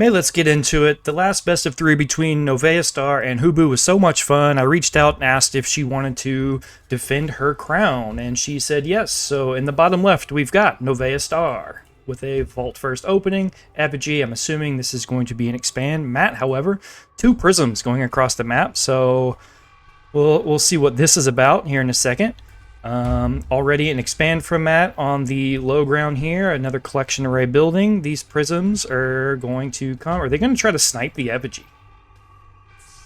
Let's get into it. The last best of three between NoveaStar and Hubu was so much fun. I reached out and asked if she wanted to defend her crown, and she said yes. So in the bottom left, we've got NoveaStar with a vault first opening. Effigy, I'm assuming this is going to be an expand. Matt, however, two prisms going across the map. So we'll see what this is about here in a second. Already an expand from Matt on the low ground here. Another collection array building. These prisms are going to come. Are they going to try to snipe the effigy?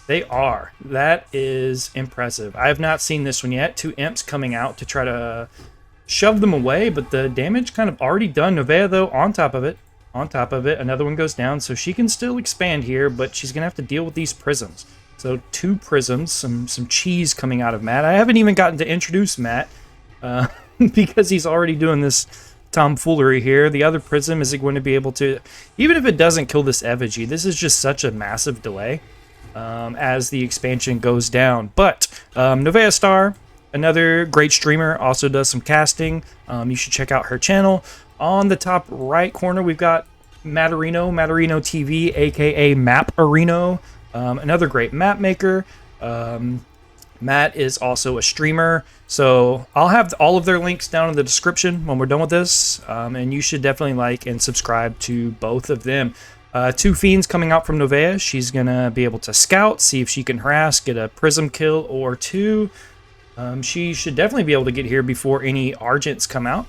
They are. That is impressive. I have not seen this one yet. Two imps coming out to try to shove them away, but the damage kind of already done. Novea, though, on top of it. On top of it. Another one goes down, so she can still expand here, but she's going to have to deal with these prisms. So two prisms, some cheese coming out of Matt. I haven't even gotten to introduce Matt because he's already doing this tomfoolery here. The other prism, is it going to be able to, even if it doesn't kill this effigy, this is just such a massive delay as the expansion goes down. But NoveaStar, another great streamer, also does some casting. You should check out her channel. On the top right corner, we've got Matterino TV, aka Map Areno. Another great map maker. Matt is also a streamer, so I'll have all of their links down in the description when we're done with this, and you should definitely like and subscribe to both of them. Two fiends coming out from Novea. She's gonna be able to scout, see if she can harass, get a prism kill or two. She should definitely be able to get here before any Argents come out.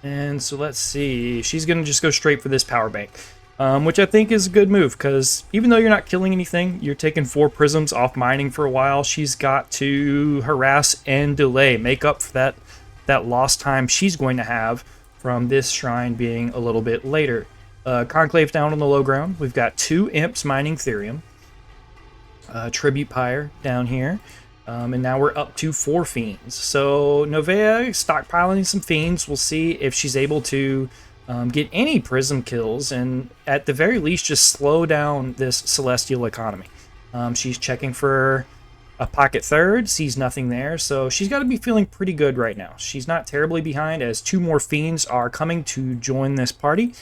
And so let's see, she's gonna just go straight for this power bank. Which I think is a good move, because even though you're not killing anything, you're taking 4 prisms off mining for a while. She's got to harass and delay, make up for that lost time she's going to have from this shrine being a little bit later. Conclave down on the low ground. We've got 2 imps mining Therium. Tribute Pyre down here. And now we're up to 4 fiends. So Novea stockpiling some fiends. We'll see if she's able to get any prism kills, and at the very least just slow down this celestial economy. She's checking for a pocket third, sees nothing there, so she's got to be feeling pretty good right now. She's not terribly behind, as 2 more fiends are coming to join this party.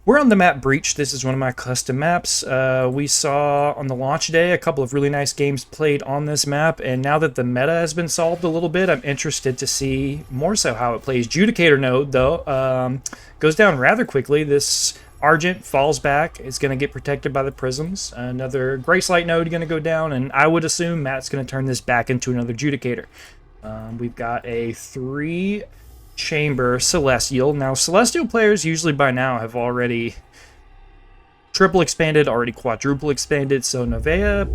We're on the map Breach. This is one of my custom maps. We saw on the launch day a couple of really nice games played on this map, and now that the meta has been solved a little bit, I'm interested to see more so how it plays. Judicator node, though, goes down rather quickly. This Argent falls back. It's going to get protected by the prisms. Another Gracelight node going to go down, and I would assume Matt's going to turn this back into another Judicator. We've got a 3 chamber Celestial. Now Celestial players usually by now have already triple expanded, already quadruple expanded, so Novea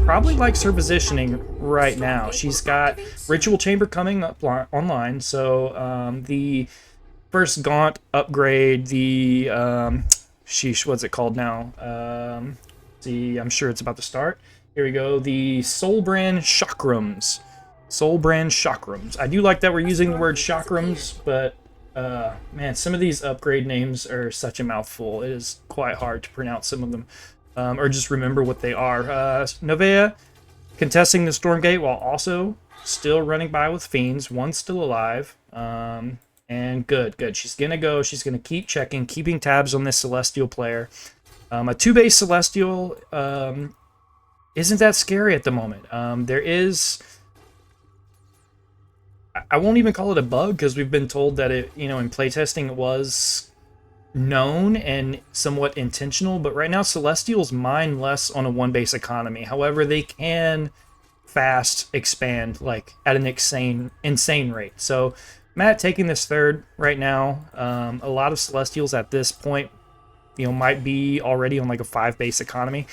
probably likes her positioning right now. She's got Ritual Chamber coming up online, so the first Gaunt upgrade, the sheesh, what's it called now? See, I'm sure it's about to start. Here we go, the Soulbrand Chakrams. Soulbrand Chakrams. I do like that we're using the word Chakrams, but man, some of these upgrade names are such a mouthful. It is quite hard to pronounce some of them, or just remember what they are. Novea contesting the Stormgate while also still running by with fiends. One's still alive, and good. She's gonna go. She's gonna keep checking, keeping tabs on this Celestial player. A 2-base Celestial isn't that scary at the moment. There is, I won't even call it a bug, because we've been told that it, in playtesting it was known and somewhat intentional, but right now Celestials mine less on a 1-base economy. However, they can fast expand like at an insane rate. So Matt taking this third right now. A lot of Celestials at this point, might be already on like a 5-base economy.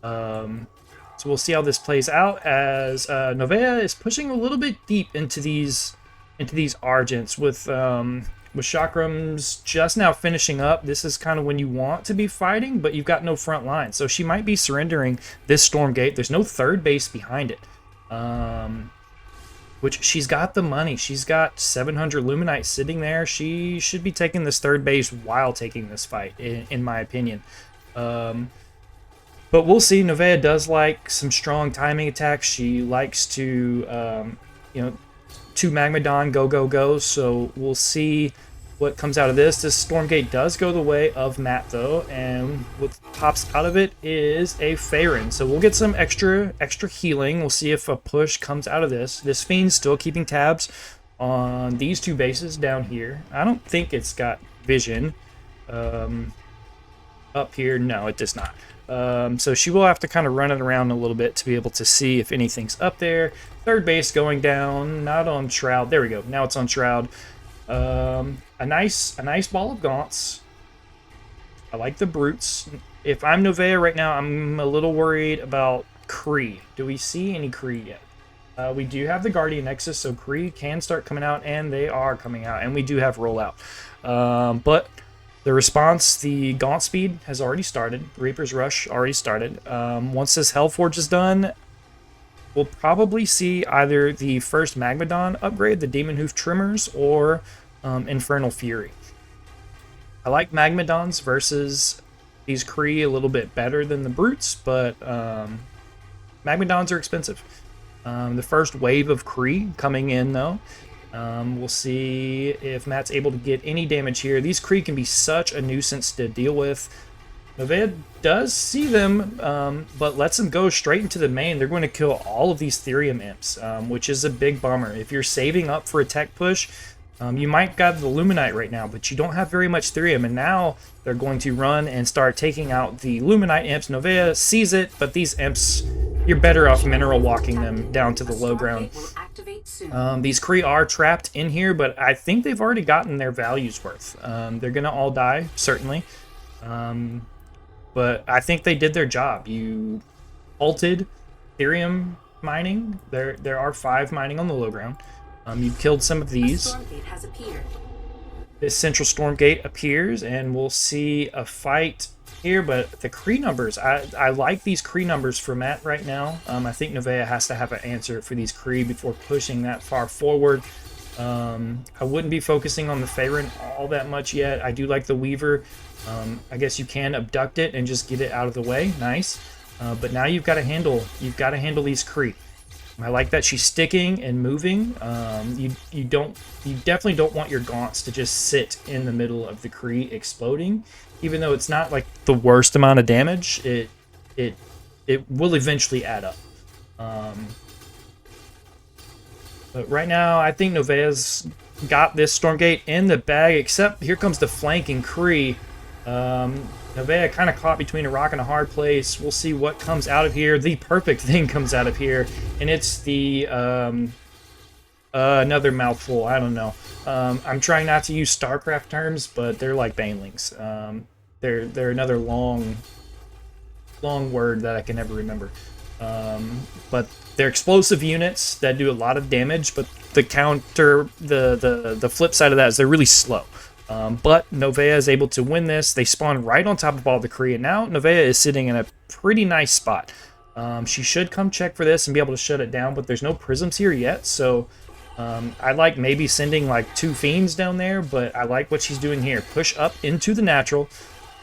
So we'll see how this plays out, as Novea is pushing a little bit deep into these Argents with Chakrams just now finishing up. This is kind of when you want to be fighting, but you've got no front line. So she might be surrendering this Stormgate. There's no 3rd base behind it, which she's got the money. She's got 700 Luminite sitting there. She should be taking this 3rd base while taking this fight, in my opinion. But we'll see. Novea does like some strong timing attacks. She likes to, 2 Magmadon, go. So we'll see what comes out of this. This Stormgate does go the way of Matt though, and what pops out of it is a Faerun. So we'll get some extra healing. We'll see if a push comes out of this. This Fiend's still keeping tabs on these two bases down here. I don't think it's got vision. Up here, no, it does not. So she will have to kind of run it around a little bit to be able to see if anything's up there. Third base going down, not on Shroud. There we go. Now it's on Shroud. A nice ball of Gaunts. I like the Brutes. If I'm Novea right now, I'm a little worried about Kree. Do we see any Kree yet? We do have the Guardian Nexus, so Kree can start coming out, and they are coming out, and we do have rollout. But the response, the Gaunt Speed has already started. Reaper's Rush already started. Once this Hellforge is done, we'll probably see either the first Magmadon upgrade, the Demon Hoof Trimmers, or Infernal Fury. I like Magmadons versus these Kree a little bit better than the Brutes, but Magmadons are expensive. The first wave of Kree coming in, though. We'll see if Matt's able to get any damage here. These Kree can be such a nuisance to deal with. Novea does see them, but lets them go straight into the main. They're going to kill all of these Therium Imps, which is a big bummer. If you're saving up for a tech push, you might got the Luminite right now, but you don't have very much Therium, and now they're going to run and start taking out the Luminite Imps. Novea sees it, but these Imps, you're better off mineral walking them down to the low ground. These Kree are trapped in here, but I think they've already gotten their values worth. They're going to all die, certainly. But I think they did their job. You halted Therium mining. There are 5 mining on the low ground. You killed some of these. This central Stormgate appears, and we'll see a fight here, but the Kree numbers, I like these Kree numbers for Matt right now. I think Novea has to have an answer for these Kree before pushing that far forward. I wouldn't be focusing on the Faerun all that much yet. I do like the Weaver. I guess you can abduct it and just get it out of the way. Nice. But now you've got to handle these Kree. I like that she's sticking and moving. You definitely don't want your Gaunts to just sit in the middle of the Kree exploding. Even though it's not like the worst amount of damage, it will eventually add up. But right now, I think Novea's got this Stormgate in the bag, except here comes the flanking Kree. Novea kind of caught between a rock and a hard place. We'll see what comes out of here. The perfect thing comes out of here, and it's the another mouthful. I don't know. I'm trying not to use StarCraft terms, but they're like banelings. They're another long word that I can never remember. But they're explosive units that do a lot of damage, but the flip side of that is they're really slow. But Novea is able to win this. They spawn right on top of all the Kree, and now Novea is sitting in a pretty nice spot. She should come check for this and be able to shut it down, but there's no prisms here yet, so I like maybe sending like 2 Fiends down there, but I like what she's doing here. Push up into the natural,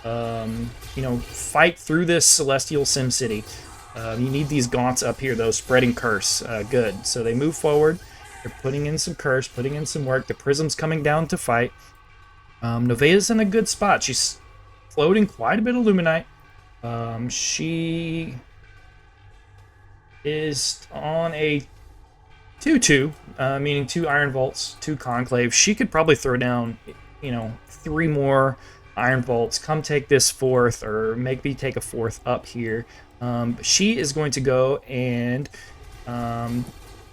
you know, fight through this Celestial Sim City. You need these Gaunts up here, though, spreading Curse. Good. So they move forward. They're putting in some Curse, putting in some work. The Prism's coming down to fight. Novea's in a good spot. She's floating quite a bit of Luminite. She is on a 2-2, meaning 2 Iron Vaults, 2 Conclaves. She could probably throw down, you know, 3 more Iron Vaults, come take this 4th, or maybe take a 4th up here. She is going to go and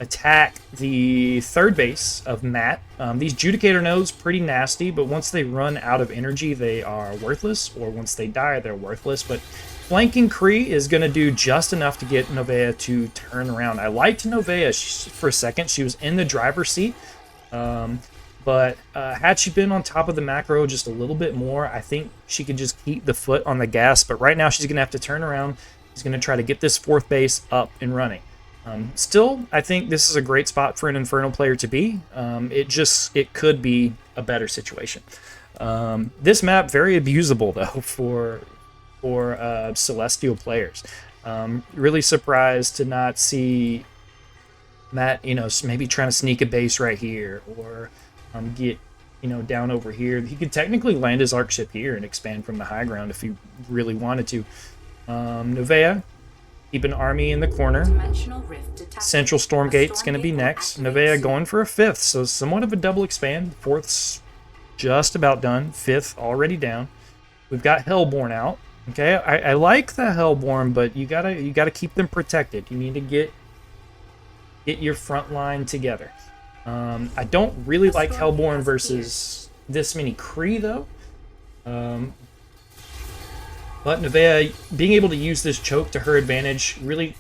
attack the 3rd base of Matt. These Judicator nodes, pretty nasty, but once they run out of energy, they are worthless, or once they die, they're worthless. But flanking Kree is going to do just enough to get Novea to turn around. I liked Novea for a second. She was in the driver's seat. But had she been on top of the macro just a little bit more, I think she could just keep the foot on the gas. But right now, she's going to have to turn around. She's going to try to get this 4th base up and running. Still, I think this is a great spot for an Infernal player to be. It could be a better situation. This map, very abusable, though, for Celestial players. Really surprised to not see Matt, you know, maybe trying to sneak a base right here, or get, you know, down over here. He could technically land his arc ship here and expand from the high ground if he really wanted to. Novea, keep an army in the corner. Central Stormgate's going to be next. Novea going for a 5th, so somewhat of a double expand. 4th's just about done. 5th already down. We've got Hellborn out. Okay, I like the Hellborn, but you gotta keep them protected. You need to get your front line together. I don't really like Hellborn versus this many Kree though. But Novea being able to use this choke to her advantage, really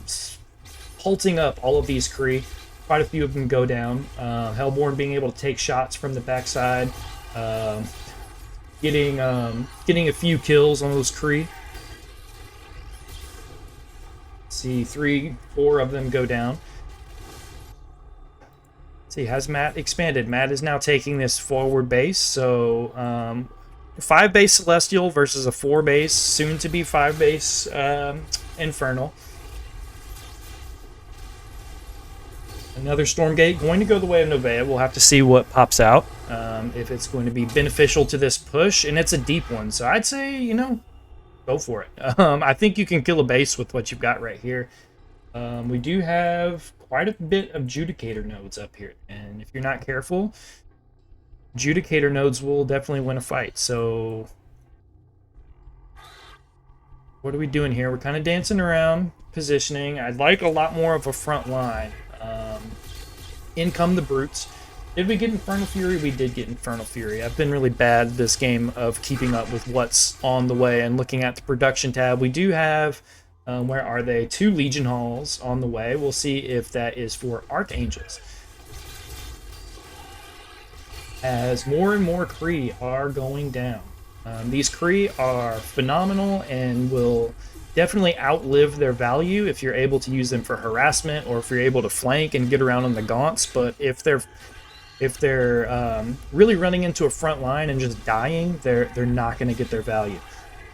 pulsing up all of these Kree. Quite a few of them go down. Hellborn being able to take shots from the backside. Getting a few kills on those Kree. See, 3, 4 of them go down. See, has Matt expanded? Matt is now taking this forward base, so 5 base Celestial versus a 4 base, soon to be 5 base Infernal. Another Stormgate going to go the way of Novea. We'll have to see what pops out, if it's going to be beneficial to this push, and it's a deep one, so I'd say, you know, go for it. I think you can kill a base with what you've got right here. We do have quite a bit of Judicator nodes up here, and if you're not careful, Judicator nodes will definitely win a fight. So what are we doing here? We're kind of dancing around, positioning. I'd like a lot more of a front line. In come the brutes. Did we get Infernal Fury? We did get Infernal Fury. I've been really bad this game of keeping up with what's on the way and looking at the production tab. We do have, where are they? 2 Legion Halls on the way. We'll see if that is for Archangels. As more and more Kree are going down. These Kree are phenomenal and will definitely outlive their value if you're able to use them for harassment or if you're able to flank and get around on the gaunts. But if they're really running into a front line and just dying, they're not going to get their value.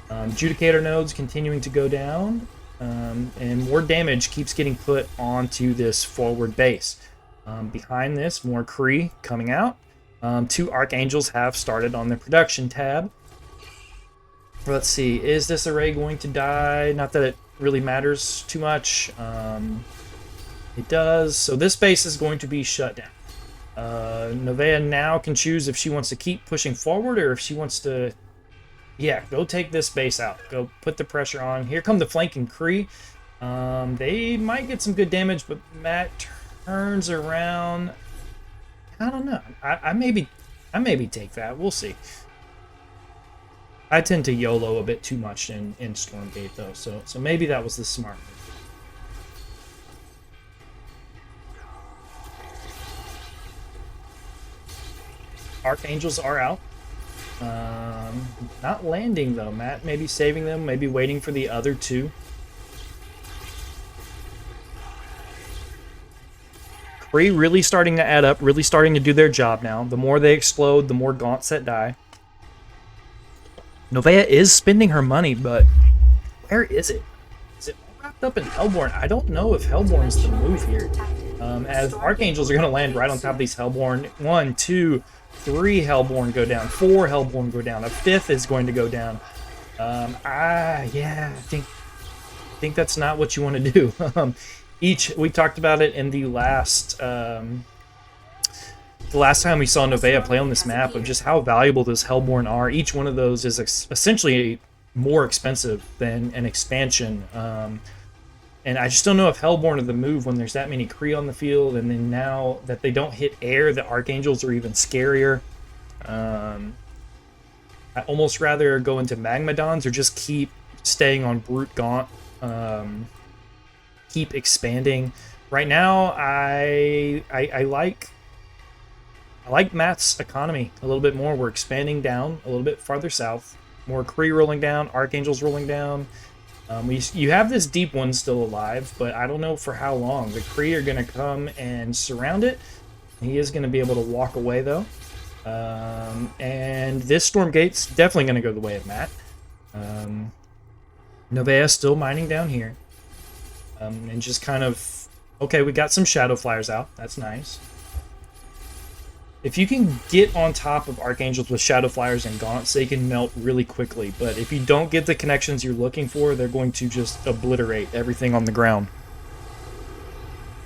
Judicator nodes continuing to go down, and more damage keeps getting put onto this forward base. Behind this, more Kree coming out. 2 Archangels have started on the production tab. Let's see, is this array going to die? Not that it really matters too much. It does. So this base is going to be shut down. Novea now can choose if she wants to keep pushing forward or if she wants to, yeah, go take this base out. Go put the pressure on. Here come the flanking Kree. They might get some good damage, but Matt turns around. I don't know. I maybe take that. We'll see. I tend to YOLO a bit too much in Stormgate though, so maybe that was the smart move. Archangels are out. Not landing though. Matt maybe saving them, maybe waiting for the other 2. Kree really starting to add up, really starting to do their job now. The more they explode, the more gaunts that die. Novea is spending her money, but where is it? Is it all wrapped up in Hellborn? I don't know if Hellborn's the move here. As Archangels are going to land right on top of these Hellborn. 1, 2, 3 Hellborn go down. 4 Hellborn go down. A 5th is going to go down. Yeah, I think that's not what you want to do. We talked about it in the last time we saw Novea play on this map, of just how valuable those Hellborn are. Each one of those is essentially more expensive than an expansion. And I just don't know if Hellborn are the move when there's that many Kree on the field, and then now that they don't hit air, the Archangels are even scarier. I almost rather go into Magmadons or just keep staying on Brute Gaunt. Keep expanding. Right now, I like Matt's economy a little bit more. We're expanding down a little bit farther south. More Kree rolling down, Archangels rolling down. You have this deep one still alive, but I don't know for how long. The Kree are going to come and surround it. He is going to be able to walk away, though. And this Stormgate's definitely going to go the way of Matt. Novea still mining down here. And just kind of... Okay, we got some Shadow Flyers out. That's nice. If you can get on top of Archangels with Shadow Flyers and Gaunts, they can melt really quickly. But if you don't get the connections you're looking for, they're going to just obliterate everything on the ground.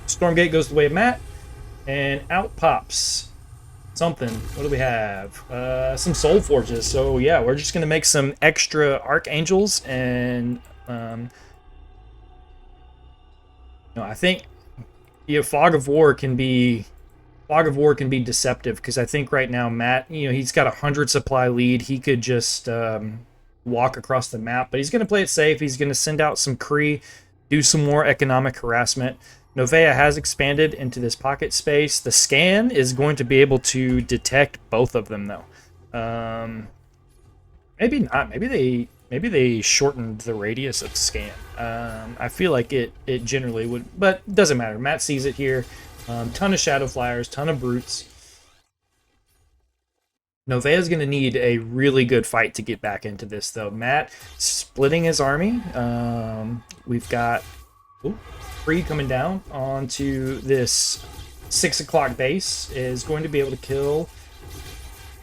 Stormgate goes the way of Matt, and out pops something. What do we have? Some Soul Forges. So yeah, we're just gonna make some extra Archangels, and I think Fog of War can be deceptive, because I think right now Matt, he's got 100 supply lead. He could just walk across the map, but he's gonna play it safe. He's gonna send out some Kree, do some more economic harassment. Novea has expanded into this pocket space. The scan is going to be able to detect both of them, though. Maybe not. Maybe they shortened the radius of scan. I feel like it generally would, but it doesn't matter. Matt sees it here. Ton of Shadow Flyers, ton of Brutes. Novea's going to need a really good fight to get back into this, though. Matt splitting his army. We've got... Free coming down onto this 6 o'clock base is going to be able to kill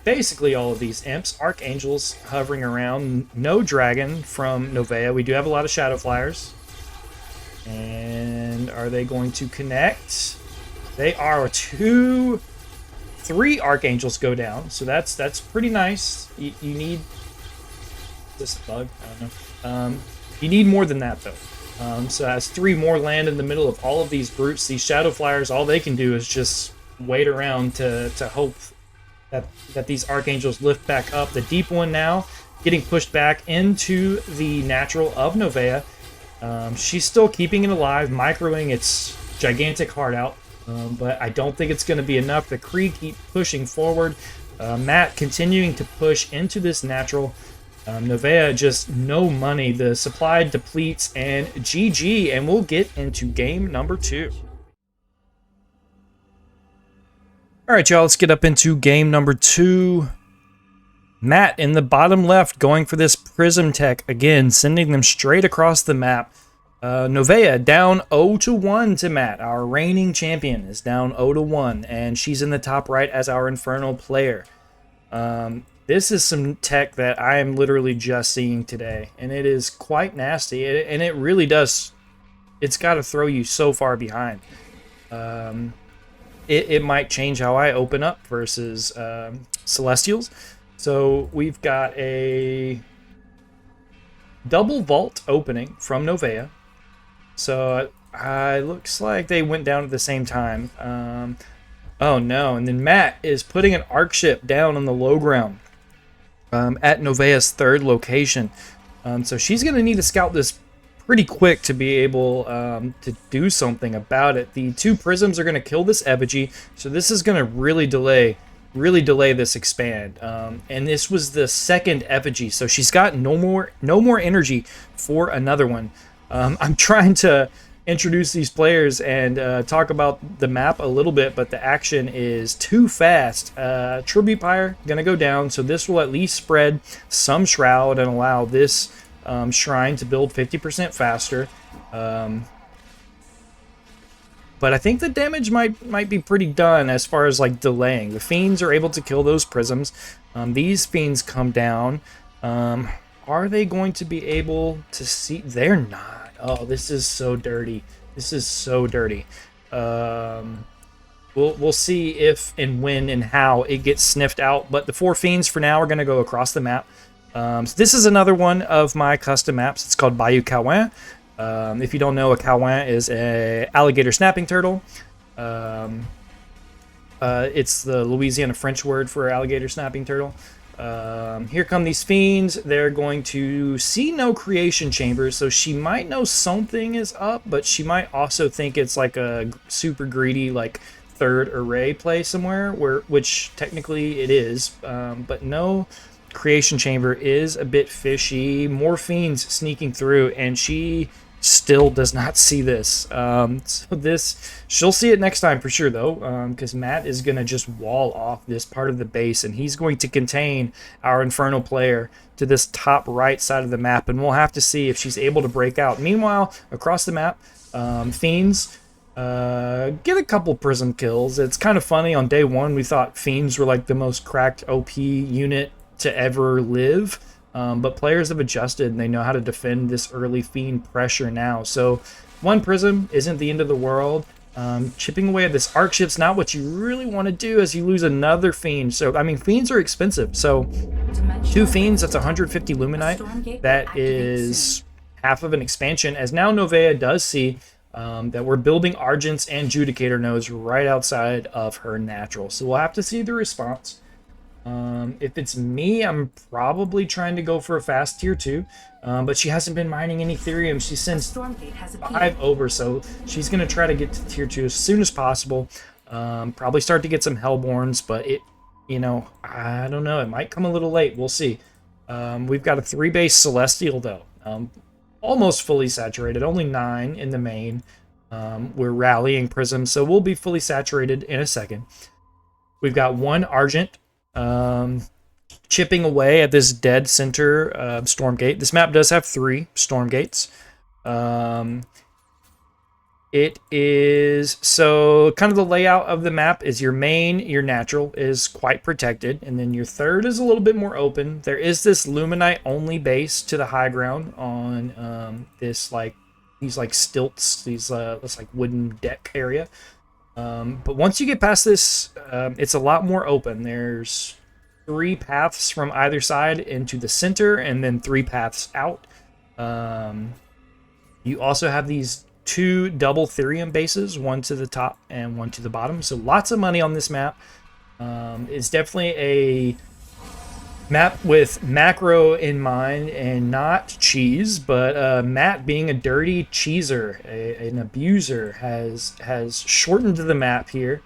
basically all of these imps. Archangels hovering around. No dragon from Novea. We do have a lot of Shadow Flyers. And are they going to connect? They are. 3 Archangels go down, so that's pretty nice. You need this bug. I don't know. You need more than that, though. So as 3 more land in the middle of all of these Brutes, these Shadow Flyers, all they can do is just wait around to hope that these Archangels lift back up. The deep one now getting pushed back into the natural of Novea. She's still keeping it alive, microing its gigantic heart out, but I don't think it's going to be enough. The Kree keep pushing forward. Matt continuing to push into this natural. Novea just no money. The supply depletes, and GG, and we'll get into game number 2. All right, y'all, let's get up into game number 2. Matt in the bottom left going for this Prism Tech again, sending them straight across the map. Novea down 0-1 to Matt. Our reigning champion is down 0-1, and she's in the top right as our Infernal player. This is some tech that I am literally just seeing today, and it is quite nasty, and it really does. It's got to throw you so far behind. It might change how I open up versus Celestials. So we've got a double vault opening from Novea. So it looks like they went down at the same time. Oh no, and then Matt is putting an arc ship down on the low ground. At Novea's 3rd location. So she's going to need to scout this pretty quick to be able to do something about it. The 2 prisms are going to kill this effigy, so this is going to really delay this expand. And this was the 2nd effigy, so she's got no more energy for another one. I'm trying to introduce these players and talk about the map a little bit, but the action is too fast. Tribute Pyre gonna go down, so this will at least spread some shroud and allow this shrine to build 50% faster. But I think the damage might be pretty done as far as like delaying. The fiends are able to kill those prisms. These fiends come down. Are they going to be able to see? They're not. Oh, this is so dirty. This is so dirty. We'll see if and when and how it gets sniffed out. But the 4 fiends for now are going to go across the map. So this is another one of my custom maps. It's called Bayou Cowin. If you don't know, a Cowin is a alligator snapping turtle. It's the Louisiana French word for alligator snapping turtle. Here come these fiends. They're going to see no creation chambers, so she might know something is up, but she might also think it's like a super greedy like 3rd array play somewhere, which technically it is, but no creation chamber is a bit fishy. More fiends sneaking through, and she still does not see this. She'll see it next time for sure, though, because Matt is going to just wall off this part of the base, and he's going to contain our Infernal player to this top right side of the map, and we'll have to see if she's able to break out. Meanwhile, across the map, fiends get a couple prism kills. It's kind of funny. On day one, we thought Fiends were like the most cracked OP unit to ever live. But players have adjusted and they know how to defend this early Fiend pressure now. So one prism isn't the end of the world. Chipping away at this arc ship's not what you really want to do as you lose another Fiend. So, I mean, Fiends are expensive. So 2 Fiends, that's 150 Luminite. That is half of an expansion, as now Novea does see that we're building Argents and Judicator nodes right outside of her natural. So we'll have to see the response. If it's me, I'm probably trying to go for a fast tier 2, but she hasn't been mining any Ethereum. She sends 5 over, so she's going to try to get to tier 2 as soon as possible. Probably start to get some Hellborns, but it, you know, I don't know. It might come a little late. We'll see. We've got a 3-base Celestial, though. Almost fully saturated, only 9 in the main. We're rallying Prism, so we'll be fully saturated in a second. We've got 1 Argent chipping away at this dead center Stormgate. This map does have 3 Stormgates. It is, so kind of the layout of the map is your main, your natural is quite protected, and then your third is a little bit more open. There is this Luminite only base to the high ground on this like these like stilts, these this like wooden deck area. But once you get past this, it's a lot more open. There's 3 paths from either side into the center, and then 3 paths out. You also have these 2 double Therium bases, one to the top and one to the bottom. So lots of money on this map. It's definitely a map with macro in mind and not cheese, but Matt, being a dirty cheeser, an abuser, has shortened the map here,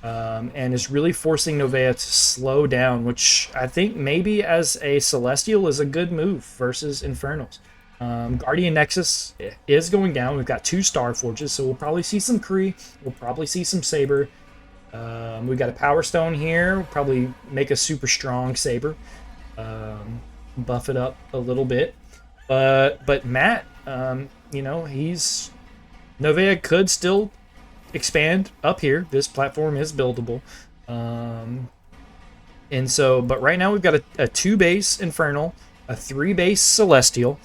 and is really forcing Novea to slow down, which I think maybe as a Celestial is a good move versus Infernals. Guardian Nexus is going down. We've got 2 Star Forges, so we'll probably see some Kree. We'll probably see some Saber. We've got a Power Stone here. We'll probably make a super strong Saber. Buff it up a little bit. But Matt, you know, Novea could still expand up here. This platform is buildable. And so, but right now we've got a 2-base Infernal, a 3-base Celestial.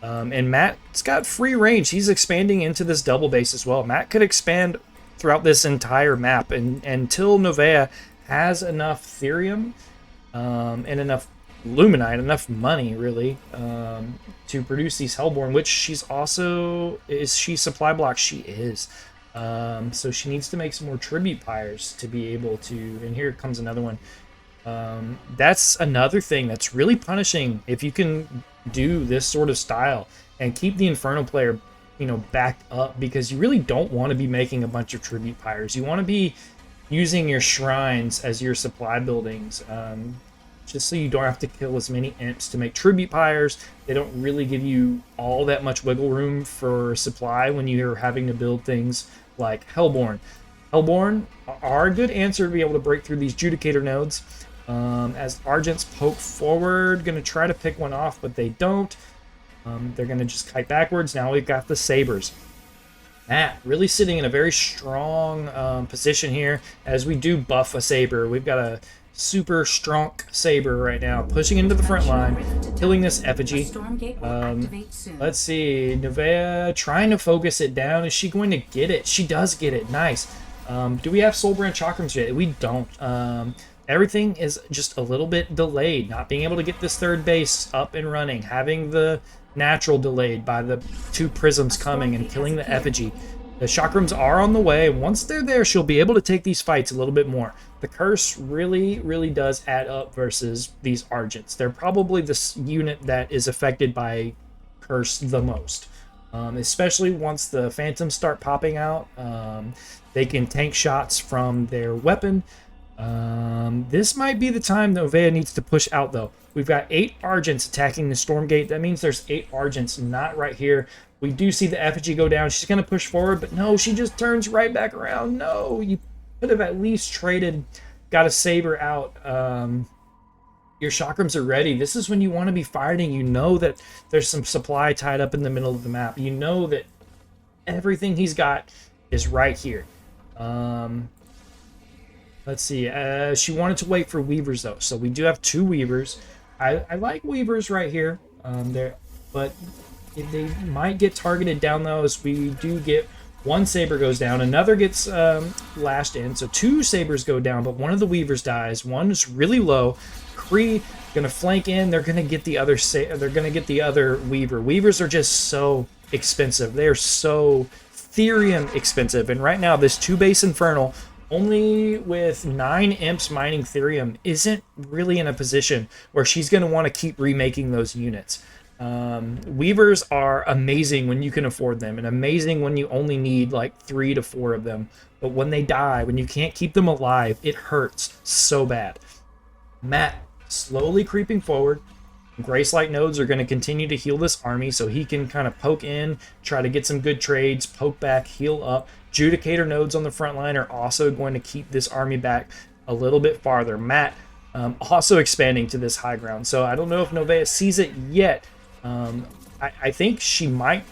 And Matt's got free range. He's expanding into this double base as well. Matt could expand throughout this entire map, and until Novea has enough Therium and enough Luminite, enough money really, to produce these Hellborn, which she's also, is she supply block? She is. So she needs to make some more Tribute Pyres to be able to, and here comes another one. That's another thing that's really punishing if you can do this sort of style and keep the Inferno player, you know, backed up, because you really don't want to be making a bunch of Tribute Pyres. You want to be using your shrines as your supply buildings, just so you don't have to kill as many imps to make Tribute Pyres. They don't really give you all that much wiggle room for supply when you're having to build things like Hellborn. Hellborn are a good answer to be able to break through these Judicator nodes. As Argents poke forward, going to try to pick one off, but they don't. They're going to just kite backwards. Now we've got the Sabers. Matt really sitting in a very strong position here as we do buff a Saber. We've got a super strong Saber right now, pushing into the front line, killing this Effigy. Let's see, Novea trying to focus it down. Is she going to get it? She does get it. Nice. Do we have Soul Branch Chakrams yet? We don't. Everything is just a little bit delayed. Not being able to get this 3rd base up and running, having the natural delayed by the 2 prisms coming and killing the Effigy. The Chakrams are on the way. Once they're there, she'll be able to take these fights a little bit more. The curse really, really does add up versus these Argents. They're probably the unit that is affected by curse the most. Especially once the Phantoms start popping out. They can tank shots from their weapon. This might be the time Novea needs to push out, though. We've got 8 Argents attacking the Stormgate. That means there's 8 Argents not right here. We do see the Effigy go down. She's going to push forward, but no, she just turns right back around. No, you could have at least traded, got a Saber out. Your Chakrams are ready. This is when you want to be fighting. You know that there's some supply tied up in the middle of the map. You know that everything he's got is right here. Let's see. She wanted to wait for weavers though, so we do have 2 weavers. I like weavers right here. There, but they might get targeted down though, as we do get 1 saber goes down, another gets lashed in, so 2 sabers go down, but one of the weavers dies. One is really low. Kree gonna flank in. They're gonna get the other. They're gonna get the other weaver. Weavers are just so expensive. They are so Therium expensive, and right now this 2-base Infernal, only with 9 imps mining Therium, isn't really in a position where she's going to want to keep remaking those units. Weavers are amazing when you can afford them, and amazing when you only need like 3 to 4 of them. But when they die, when you can't keep them alive, it hurts so bad. Matt slowly creeping forward. Grace Light nodes are going to continue to heal this army, so he can kind of poke in, try to get some good trades, poke back, heal up. Judicator nodes on the front line are also going to keep this army back a little bit farther. Matt also expanding to this high ground, so I don't know if Novea sees it yet. I think she might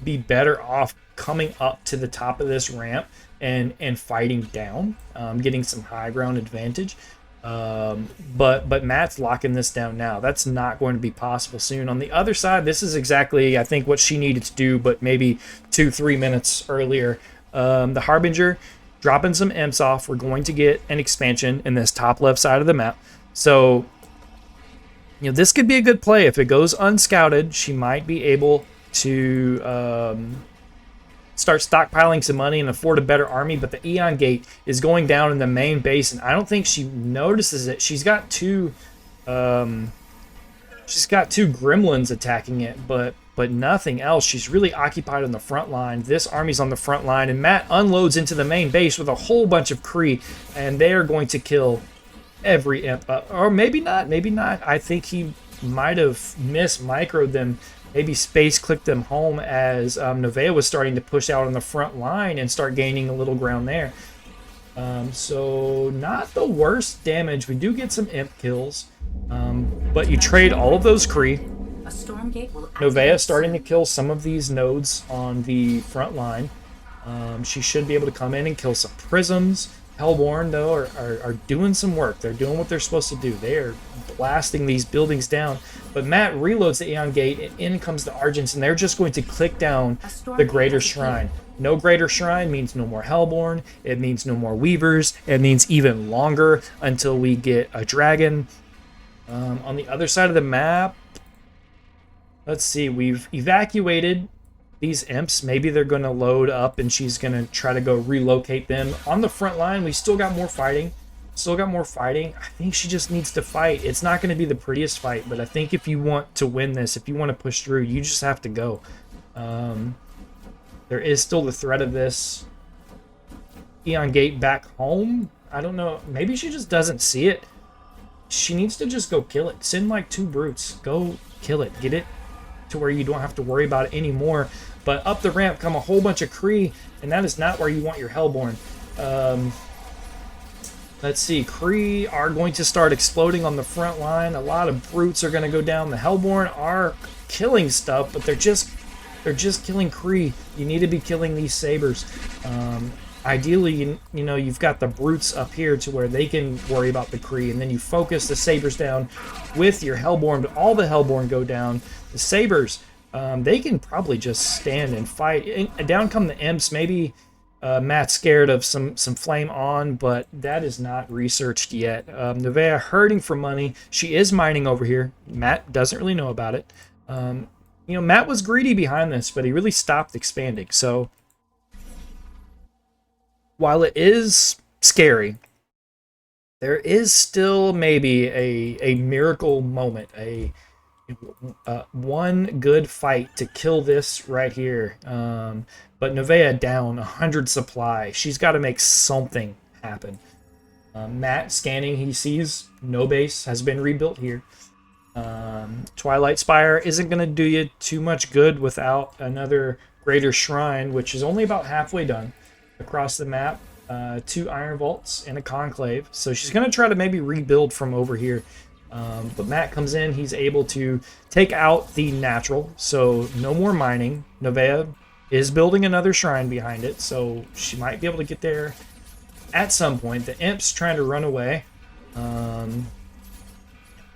be better off coming up to the top of this ramp and fighting down, getting some high ground advantage. But Matt's locking this down now. That's not going to be possible soon. On the other side, this is exactly, I think, what she needed to do, but maybe 2-3 minutes earlier. The Harbinger dropping some imps off. We're going to get an expansion in this top left side of the map. So, you know, this could be a good play. If it goes unscouted, she might be able to start stockpiling some money and afford a better army, but the Eon Gate is going down in the main base, and I don't think she notices it. She's got 2 gremlins attacking it, but nothing else. She's really occupied on the front line. This army's on the front line, and Matt unloads into the main base with a whole bunch of Kree, and they are going to kill every imp. Or maybe not, maybe not. I think he might have microed them, maybe space clicked them home as Novea was starting to push out on the front line and start gaining a little ground there. So not the worst damage. We do get some imp kills, but you trade all of those Kree. Novea starting to kill some of these nodes on the front line. She should be able to come in and kill some prisms. Hellborn, though, are doing some work. They're doing what they're supposed to do. They are blasting these buildings down. But Matt reloads the Aeon Gate, and in comes the Argents, and they're just going to click down the Greater Shrine. No Greater Shrine means no more Hellborn. It means no more Weavers. It means even longer until we get a Dragon. On the other side of the map, let's see, we've evacuated these imps. Maybe they're going to load up and she's going to try to go relocate them. On the front line, we still got more fighting. I think she just needs to fight. It's not going to be the prettiest fight, but I think if you want to win this, if you want to push through, you just have to go. There is still the threat of this Eon Gate back home. I don't know. Maybe she just doesn't see it. She needs to just go kill it. Send like 2 brutes. Go kill it. Get it to where you don't have to worry about it anymore. But up the ramp come a whole bunch of Kree, and that is not where you want your Hellborn. Let's see. Kree are going to start exploding on the front line. A lot of brutes are going to go down. The Hellborn are killing stuff, but they're just killing Kree. You need to be killing these sabers. Ideally, you know, you've got the brutes up here to where they can worry about the Kree, and then you focus the sabers down with your Hellborn, but all the Hellborn go down. The sabers, they can probably just stand and fight. And down come the imps. Maybe Matt's scared of some flame on, but that is not researched yet. Novea hurting for money. She is mining over here. Matt doesn't really know about it. You know, Matt was greedy behind this, but he really stopped expanding. So while it is scary, there is still maybe a miracle moment, one good fight to kill this right here. But Novea down 100 supply. She's got to make something happen. Matt scanning, he sees no base has been rebuilt here. Twilight Spire isn't going to do you too much good without another Greater Shrine, which is only about halfway done across the map. 2 Iron Vaults and a Conclave. So she's going to try to maybe rebuild from over here. But Matt comes in. He's able to take out the natural. So no more mining. Novea is building another shrine behind it, so she might be able to get there at some point. The Imp's trying to run away.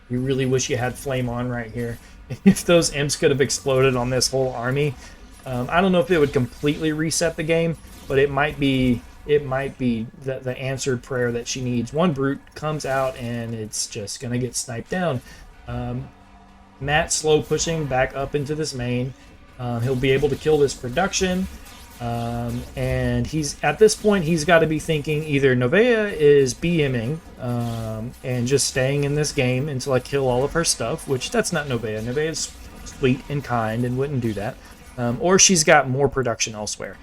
You really wish you had Flame on right here. If those Imps could have exploded on this whole army, I don't know if it would completely reset the game, but it might be the answered prayer that she needs. One Brute comes out and it's just gonna get sniped down. Matt slow pushing back up into this main. He'll be able to kill this production. And he's at this point he's got to be thinking either Novea is BMing and just staying in this game until I kill all of her stuff, which that's not Novea. Novea is sweet and kind and wouldn't do that, or she's got more production elsewhere.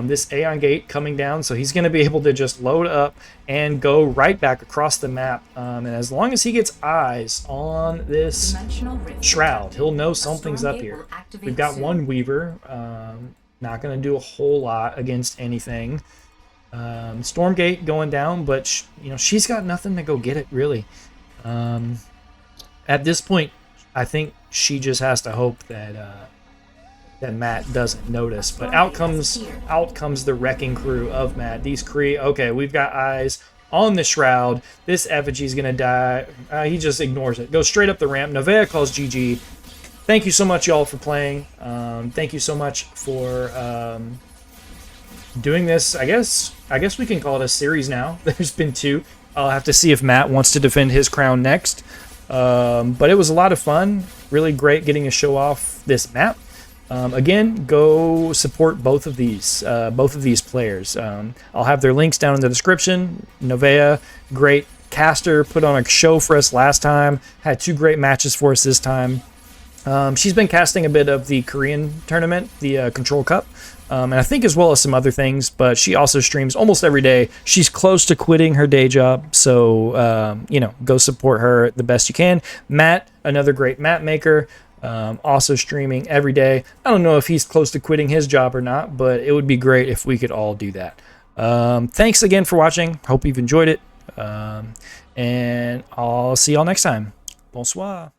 This Aeon Gate coming down, so he's going to be able to just load up and go right back across the map, and as long as he gets eyes on this shroud, he'll know something's up here. We've got one Weaver, not going to do a whole lot against anything. Stormgate going down, but she's got nothing to go get it, really. At this point, I think she just has to hope that that Matt doesn't notice. But out comes the wrecking crew of Matt. These Kree, okay, we've got eyes on the shroud. This effigy's going to die. He just ignores it. Goes straight up the ramp. Novea calls GG. Thank you so much, y'all, for playing. Thank you so much for doing this. I guess we can call it a series now. There's been 2. I'll have to see if Matt wants to defend his crown next. But it was a lot of fun. Really great getting to show off this map. Again, go support both of these players. I'll have their links down in the description. Novea, great caster, put on a show for us last time. Had 2 great matches for us this time. She's been casting a bit of the Korean tournament, the Control Cup, and I think as well as some other things, but she also streams almost every day. She's close to quitting her day job, so, go support her the best you can. Matt, another great map maker, also streaming every day. I don't know if he's close to quitting his job or not, but it would be great if we could all do that. Thanks again for watching. Hope you've enjoyed it, and I'll see y'all next time. Bonsoir.